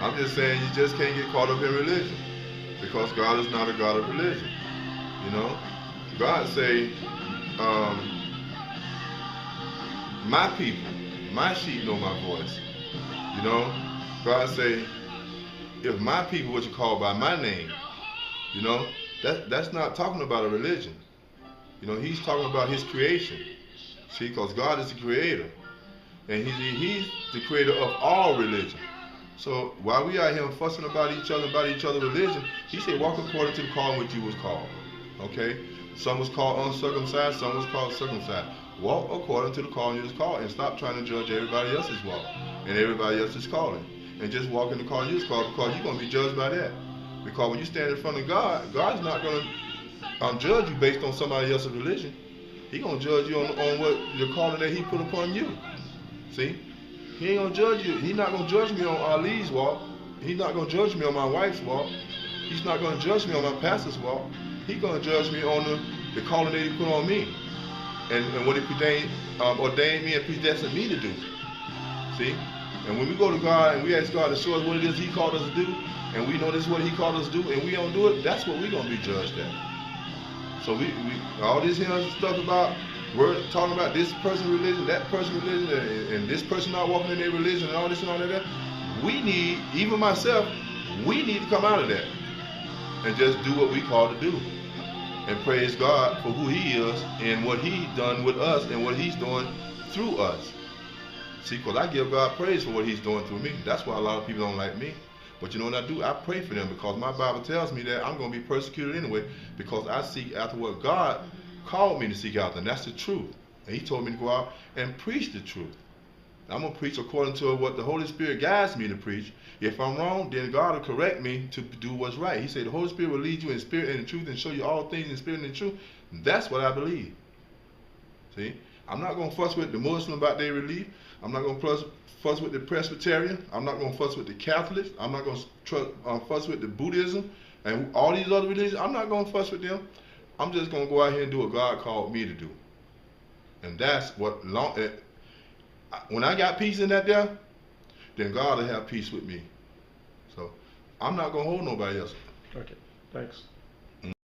I'm just saying you just can't get caught up in religion because God is not a God of religion. You know, God say, my people, my sheep know my voice. You know, God say, if my people which are called by my name, you know, that's not talking about a religion. You know, he's talking about his creation. See, because God is the creator. And he's the creator of all religion. So while we out here fussing about each other's religion, he said, walk according to the call in which you was called. Okay? Some was called uncircumcised, some was called circumcised. Walk according to the call you was called and stop trying to judge everybody else's walk and everybody else's calling. And just walk in the call you was called because you're going to be judged by that. Because when you stand in front of God, God's not going to judge you based on somebody else's religion. He's going to judge you on what the calling that he put upon you. See? He ain't going to judge you. He's not going to judge me on Ali's walk. He's not going to judge me on my wife's walk. He's not going to judge me on my pastor's walk. He's going to judge me on the calling that he put on me. And what he ordained me and predestined me to do. See? And when we go to God and we ask God to show us what it is he called us to do, and we know this is what he called us to do, and we don't do it, that's what we're going to be judged at. So we all this here stuff about, we're talking about this person's religion, that person's religion, and this person not walking in their religion, and all this and all that. We need, even myself, we need to come out of that and just do what we call to do. And praise God for who he is and what he's done with us and what he's doing through us. See, because I give God praise for what he's doing through me. That's why a lot of people don't like me. But you know what I do? I pray for them because my Bible tells me that I'm going to be persecuted anyway because I seek after what God called me to seek after, and that's the truth. And he told me to go out and preach the truth. I'm going to preach according to what the Holy Spirit guides me to preach. If I'm wrong, then God will correct me to do what's right. He said the Holy Spirit will lead you in spirit and in truth and show you all things in spirit and in truth. That's what I believe. See? I'm not going to fuss with the Muslim about their relief. I'm not going to fuss with the Presbyterian. I'm not going to fuss with the Catholics. I'm not going to fuss with the Buddhism and all these other religions. I'm not going to fuss with them. I'm just going to go out here and do what God called me to do. And that's what, when I got peace in that there, then God will have peace with me. So I'm not going to hold nobody else. Okay, thanks.